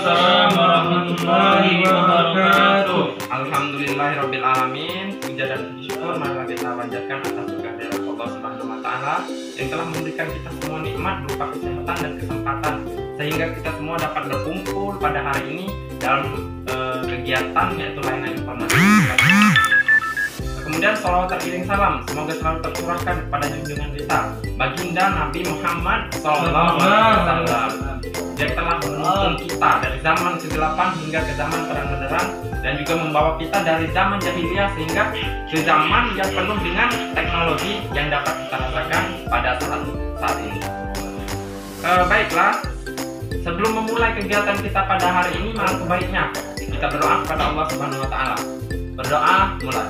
Waalaikumsalam warahmatullahi wabarakatuh. Alhamdulillahirabbil alamin. Puja dan puji syukur marilah kita panjatkan atas kehadirat Allah Subhanahu wa taala yang telah memberikan kita semua nikmat berupa kesehatan dan kesempatan sehingga kita semua dapat berkumpul pada hari ini dalam kegiatan yaitu layanan informasi. Kemudian salawat teriring salam semoga selalu tercurahkan kepada junjungan kita baginda Nabi Muhammad SAW yang telah menuntun kita dari zaman kegelapan hingga ke zaman terang benderang dan juga membawa kita dari zaman jahiliyah sehingga ke zaman yang penuh dengan teknologi yang dapat kita rasakan pada saat ini. Baiklah, sebelum memulai kegiatan kita pada hari ini, malah sebaiknya kita berdoa kepada Allah Subhanahu wa taala. Berdoa mulai.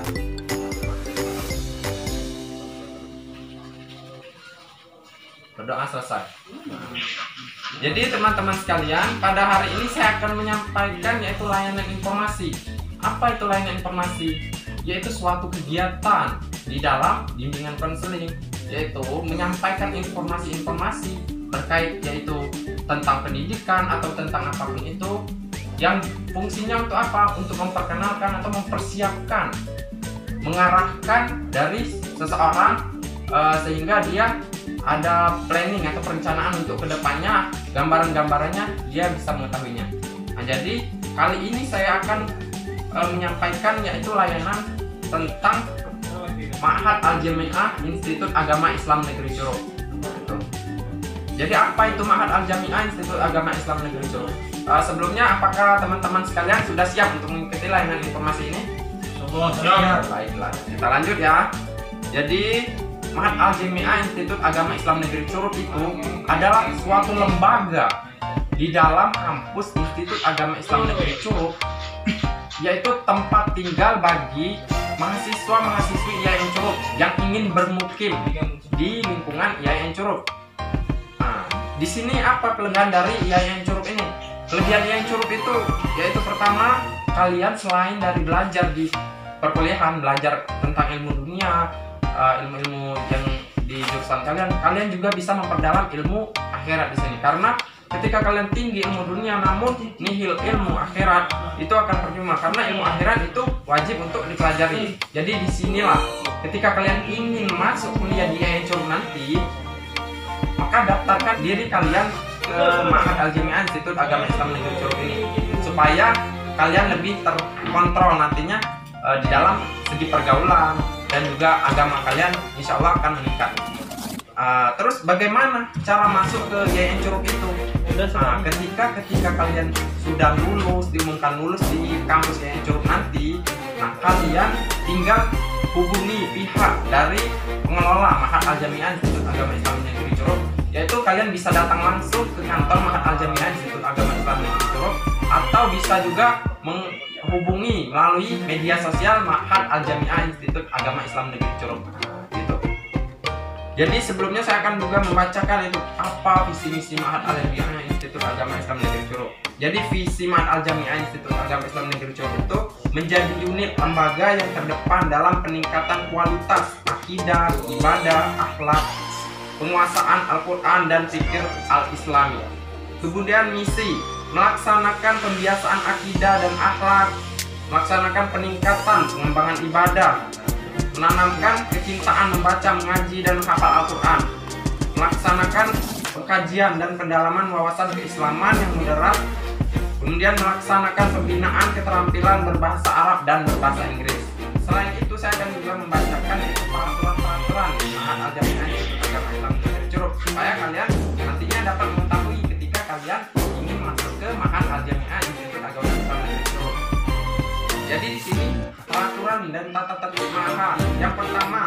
Berdoa selesai. Jadi teman-teman sekalian, pada hari ini saya akan menyampaikan yaitu layanan informasi. Apa itu layanan informasi? Yaitu suatu kegiatan di dalam bimbingan konseling, yaitu menyampaikan informasi-informasi terkait yaitu tentang pendidikan atau tentang apapun itu yang fungsinya untuk apa? Untuk memperkenalkan atau mempersiapkan, mengarahkan dari seseorang sehingga dia ada planning atau perencanaan untuk kedepannya, gambaran-gambarannya dia bisa mengetahuinya. Nah, jadi kali ini saya akan menyampaikan yaitu layanan tentang Ma'had Al-Jami'ah Institut Agama Islam Negeri Curug. Jadi apa itu Ma'had Al-Jami'ah Institut Agama Islam Negeri Curug? Sebelumnya apakah teman-teman sekalian sudah siap untuk mengikuti layanan informasi ini? Siap. Baiklah, kita lanjut ya. Jadi Ma'had Al-Jami'ah Institut Agama Islam Negeri Curug itu adalah suatu lembaga di dalam kampus Institut Agama Islam Negeri Curug, yaitu tempat tinggal bagi mahasiswa-mahasiswi IAIN Curug yang ingin bermukim di lingkungan IAIN Curug. Nah, di sini apa kelebihan dari IAIN Curug ini? Kelebihan IAIN Curug itu yaitu pertama, kalian selain dari belajar di perkuliahan, belajar tentang ilmu dunia, ilmu-ilmu yang di jurusan kalian juga bisa memperdalam ilmu akhirat di sini. Karena ketika kalian tinggi ilmu dunia namun nihil ilmu akhirat, itu akan percuma karena ilmu akhirat itu wajib untuk dipelajari. Jadi disinilah ketika kalian ingin masuk kuliah di IAIN Curug nanti, maka daftarkan diri kalian ke Ma'had Al-Jami'ah Institut Agama Islam Negeri Curug ini supaya kalian lebih terkontrol nantinya di dalam segi pergaulan dan juga agama kalian insya Allah akan meningkat. Terus bagaimana cara masuk ke IAIN Curug itu? Ketika kalian sudah lulus, diumumkan lulus di kampus IAIN Curug nanti, nah kalian tinggal hubungi pihak dari pengelola Ma'had Al-Jami'ah Institut Agama Islam Negeri Curug, yaitu kalian bisa datang langsung ke kantor Ma'had Al-Jami'ah Institut Agama Islam Negeri Curug atau bisa juga menghubungi melalui media sosial Ma'had Al-Jami'ah Institut Agama Islam Negeri Curug gitu. Jadi sebelumnya saya akan juga membacakan itu apa visi misi Ma'had Al-Jami'ah Institut Agama Islam Negeri Curug. Jadi visi Ma'had Al-Jami'ah Institut Agama Islam Negeri Curug itu menjadi unit lembaga yang terdepan dalam peningkatan kualitas akidah, ibadah, akhlak, penguasaan Al-Quran dan fikir Al-Islami. Kemudian misi melaksanakan pembiasaan akidah dan akhlak, melaksanakan peningkatan pengembangan ibadah, menanamkan kecintaan membaca, mengaji, dan menghafal Al-Quran, melaksanakan pengkajian dan pendalaman wawasan keislaman yang moderat, kemudian melaksanakan pembinaan keterampilan berbahasa Arab dan berbahasa Inggris. Selain itu saya akan juga membacakan peraturan-peraturan Ma'had Al-Jami'ah Institut Agama Islam Negeri Curug supaya kalian nantinya dapat mengetahui ketika kalian ingin masuk ke Ma'had Al-Jami'ah Institut Agama Islam Negeri Curug. Jadi di sini peraturan dan tata tertib Ma'had. Yang pertama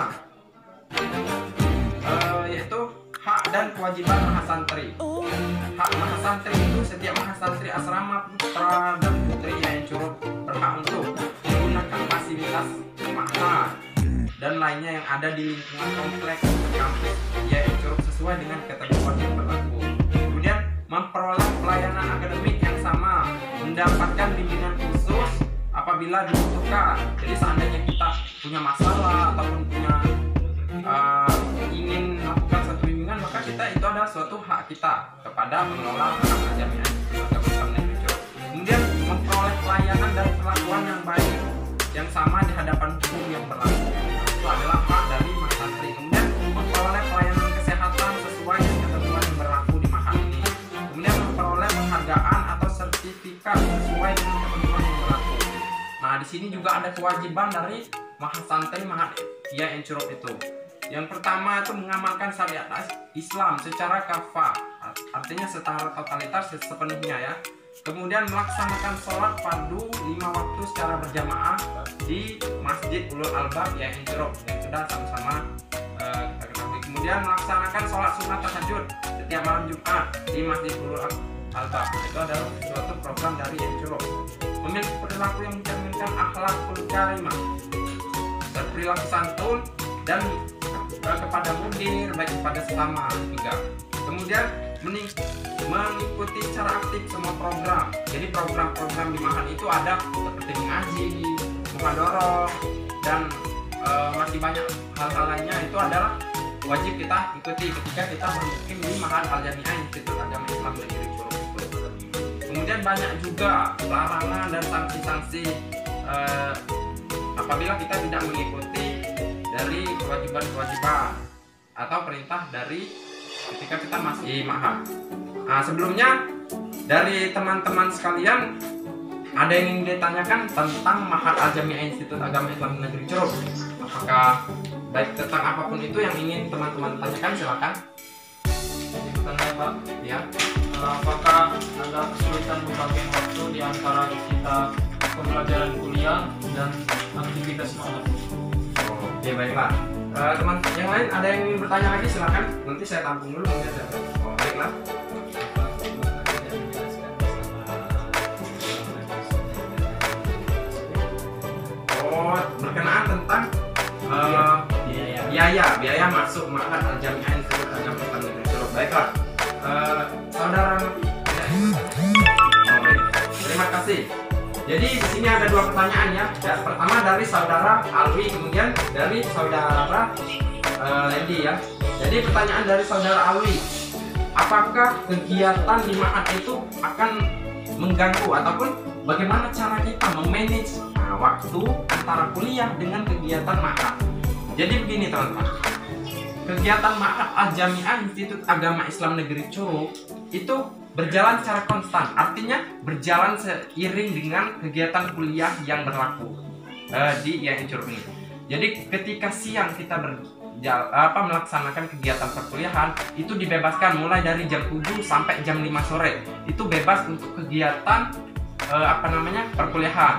yaitu hak dan kewajiban mahasantri. Hak mahasantri itu setiap mahasantri asrama putra dan putri IAIN Curug berhak untuk menggunakan fasilitas Ma'had dan lainnya yang ada di lingkungan kompleks kampus IAIN Curug sesuai dengan ketentuan yang berlaku. Kemudian memperoleh pelayanan akademik yang sama, mendapatkan bimbingan khusus apabila dibutuhkan. Jadi seandainya kita punya masalah ataupun punya ingin melakukan suatu bimbingan, maka kita itu adalah suatu hak kita kepada pengelola Ma'had Al-Jami'ah Agama Islam Negeri Curug. perlakuan yang baik, yang sama di hadapan hukum yang berlaku. Itu adalah hak dari Mahat Santri. Kemudian memperoleh pelayanan kesehatan sesuai dengan ketentuan yang berlaku di Mahat ini. Kemudian memperoleh penghargaan atau sertifikat sesuai dengan ketentuan yang berlaku. Nah, di sini juga ada kewajiban dari Mahat Santri Mahat IAIN Curup itu. Yang pertama itu mengamalkan syariat Islam secara kafah, artinya secara totalitas sepenuhnya ya. Kemudian melaksanakan sholat fardu 5 waktu secara berjamaah di Masjid Ulul Albab IAIN Curup yang sudah sama-sama kita ketahui. Kemudian melaksanakan sholat sunat tahajud setiap malam Jumat di Masjid Ulul Albab. Itu adalah suatu program dari IAIN Curup. Memiliki perilaku yang mencerminkan akhlakul karimah, berperilaku santun dan kepada mudir, baik kepada sesama juga. Kemudian mengikuti secara aktif semua program. Jadi program-program di Mahat itu ada seperti mengaji, muhadharah, dan masih banyak hal-hal lainnya. Itu adalah wajib kita ikuti ketika kita bermukim di Mahat Al-Jami'ah Institut Agama Islam Negeri Curup itu. Kemudian banyak juga larangan dan sanksi-sanksi apabila kita tidak mengikuti dari kewajiban-kewajiban atau perintah dari ketika kita masih Mahat. Nah, sebelumnya dari teman-teman sekalian ada yang ingin ditanyakan tentang Mahat Al-Jami'ah Institut Agama Islam Negeri Curup. Apakah baik tentang apapun itu yang ingin teman-teman tanyakan, silakan. Tanya Pak, Ya. apakah ada kesulitan membagi waktu di antara kita pembelajaran kuliah dan aktivitas Mahat? Oke, baiklah. Teman yang lain ada yang ingin bertanya lagi, silakan. Nanti saya tampung dulu mungkin. Baiklah. Berkenaan tentang biaya masuk Mahat Al-Jami'ah Institut Agama Islam Negeri Curup. Baiklah. Saudara baik. Terima kasih. Jadi di sini ada dua pertanyaan ya. Pertama dari saudara Alwi, kemudian dari saudara Lendi ya. Jadi pertanyaan dari saudara Alwi, apakah kegiatan di Mahat itu akan mengganggu ataupun bagaimana cara kita memanage waktu antara kuliah dengan kegiatan Mahat? Jadi begini teman-teman, kegiatan Mahat Al-Jami'ah Institut Agama Islam Negeri Curup itu berjalan secara konstan, artinya berjalan seiring dengan kegiatan kuliah yang berlaku di IAIN Curup ini. Jadi ketika siang kita melaksanakan kegiatan perkuliahan itu dibebaskan mulai dari jam 7 sampai jam 5 sore. Itu bebas untuk kegiatan perkuliahan.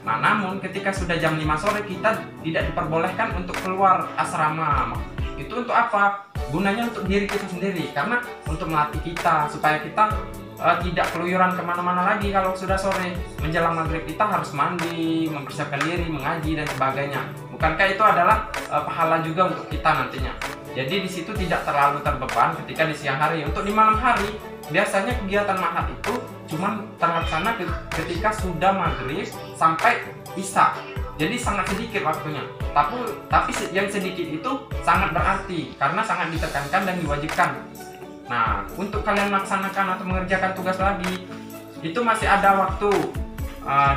Nah, namun ketika sudah jam 5 sore kita tidak diperbolehkan untuk keluar asrama. Itu untuk apa? Gunanya untuk diri kita sendiri, karena untuk melatih kita supaya kita tidak keluyuran kemana-mana lagi. Kalau sudah sore menjelang maghrib kita harus mandi, mempersiapkan diri, mengaji dan sebagainya. Bukankah itu adalah pahala juga untuk kita nantinya? Jadi di situ tidak terlalu terbeban ketika di siang hari. Untuk di malam hari biasanya kegiatan Mahat itu cuma terlaksana ketika sudah maghrib sampai isya. Jadi sangat sedikit waktunya. Tapi yang sedikit itu sangat berarti karena sangat ditekankan dan diwajibkan. Nah, untuk kalian melaksanakan atau mengerjakan tugas lagi itu masih ada waktu.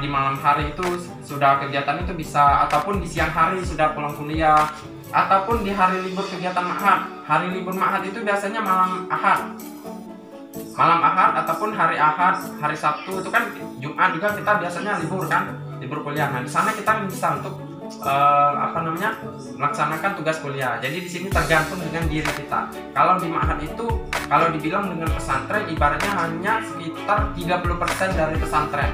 Di malam hari itu sudah kegiatan itu bisa, ataupun di siang hari sudah pulang kuliah, ataupun di hari libur kegiatan Mahat. Hari libur Mahat itu biasanya malam Ahad ataupun hari Ahad, hari Sabtu itu kan Jumat juga kita biasanya libur kan, libur kuliah. Nah, di sana kita bisa untuk melaksanakan tugas kuliah. Jadi di sini tergantung dengan diri kita. Kalau di Mahat itu kalau dibilang dengan pesantren ibaratnya hanya sekitar 30% dari pesantren.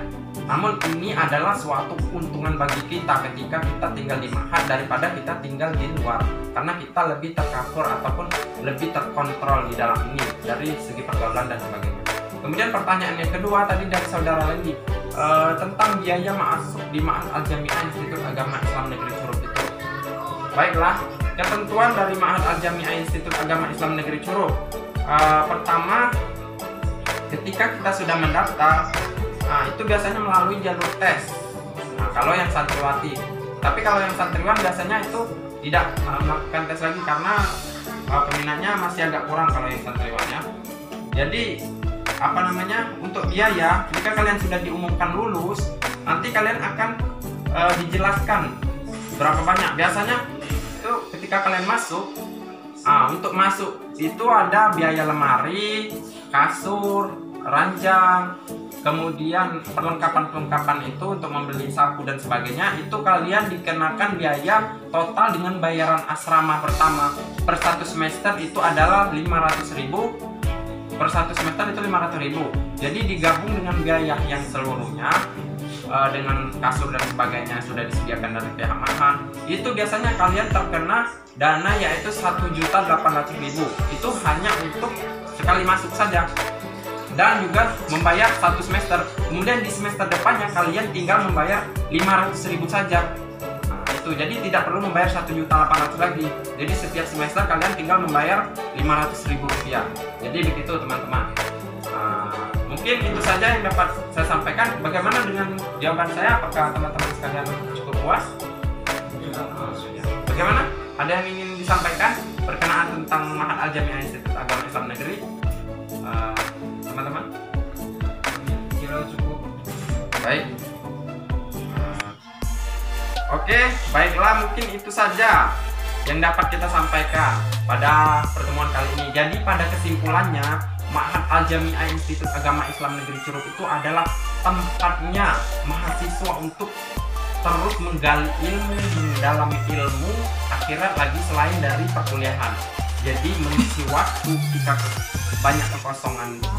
Namun ini adalah suatu keuntungan bagi kita ketika kita tinggal di Mahat daripada kita tinggal di luar, karena kita lebih tercover ataupun lebih terkontrol di dalam ini dari segi pergaulan dan sebagainya. Kemudian pertanyaan yang kedua tadi dari saudara Lendi tentang biaya masuk di Mahat Al-Jami'ah Institut Agama Islam Negeri Curup itu. Baiklah, ketentuan dari Mahat Al-Jami'ah Institut Agama Islam Negeri Curup. Pertama, ketika kita sudah mendaftar, itu biasanya melalui jalur tes. Nah, kalau yang santriwati. Tapi kalau yang santriwan biasanya itu tidak melakukan tes lagi karena peminatnya masih agak kurang kalau yang santriwannya. Jadi untuk biaya, jika kalian sudah diumumkan lulus, nanti kalian akan dijelaskan berapa banyak. Biasanya itu ketika kalian masuk, untuk masuk itu ada biaya lemari, kasur, ranjang, kemudian perlengkapan itu untuk membeli sapu dan sebagainya. Itu kalian dikenakan biaya total dengan bayaran asrama pertama per 1 semester itu adalah 500.000. Per 1 semester itu 500.000. Jadi digabung dengan biaya yang seluruhnya dengan kasur dan sebagainya sudah disediakan dari pihak Mahat, itu biasanya kalian terkena dana yaitu 1.800.000. Itu hanya untuk sekali masuk saja dan juga membayar 1 semester. Kemudian di semester depannya kalian tinggal membayar 500.000 saja. Nah, itu jadi tidak perlu membayar 1.800.000 lagi. Jadi setiap semester kalian tinggal membayar 500.000 rupiah. Jadi begitu teman-teman. Mungkin itu saja yang dapat saya sampaikan. Bagaimana dengan jawaban saya? Apakah teman-teman sekalian cukup puas? Bagaimana? Ada yang ingin disampaikan berkenaan tentang Mahat Al-Jami'ah Institut Agama Islam Negeri? Teman-teman? Kira cukup. Baik. Oke, baiklah, mungkin itu saja yang dapat kita sampaikan pada pertemuan kali ini. Jadi pada kesimpulannya, Mahat Al-Jami'ah Institut Agama Islam Negeri Curup itu adalah tempatnya mahasiswa untuk terus menggali ilmu, mendalami ilmu akhirat lagi selain dari perkuliahan. Jadi mengisi waktu, jika banyak kekosongan di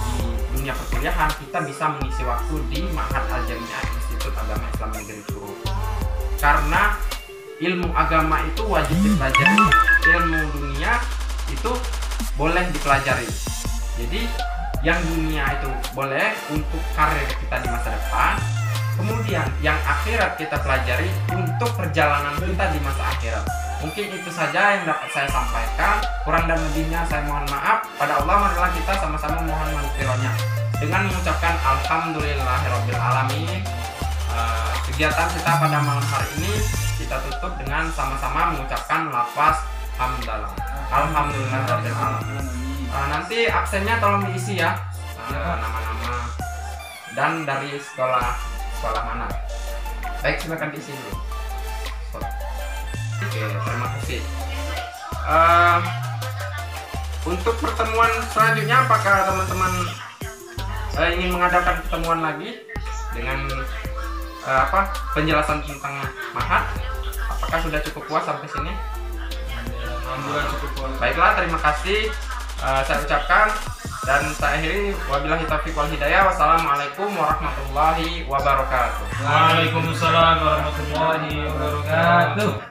dunia perkuliahan, kita bisa mengisi waktu di Mahat Al-Jami'ah Institut Agama Islam Negeri Curup. Karena ilmu agama itu wajib dipelajari, ilmu dunia itu boleh dipelajari. Jadi yang dunia itu boleh untuk karir kita di masa depan, kemudian yang akhirat kita pelajari untuk perjalanan kita di masa akhirat. Mungkin itu saja yang dapat saya sampaikan. Kurang dan lebihnya saya mohon maaf. Pada Allah marilah kita sama-sama mohon maghfirahnya dengan mengucapkan alhamdulillahirobbilalamin. Kegiatan kita pada malam hari ini kita tutup dengan sama-sama mengucapkan lafaz hamdalah. Alhamdulillahirobbilalamin. Nanti absennya tolong diisi ya, nama-nama dan dari sekolah mana. Baik, silakan diisi dulu. Oke, terima kasih. Untuk pertemuan selanjutnya, apakah teman-teman ingin mengadakan pertemuan lagi dengan penjelasan tentang Mahat? Apakah sudah cukup puas sampai sini? Alhamdulillah cukup puas. Baiklah, terima kasih. Saya ucapkan dan saya akhiri, wabillahi taufiq wal hidayah. Wassalamualaikum warahmatullahi wabarakatuh. Waalaikumsalam warahmatullahi wabarakatuh.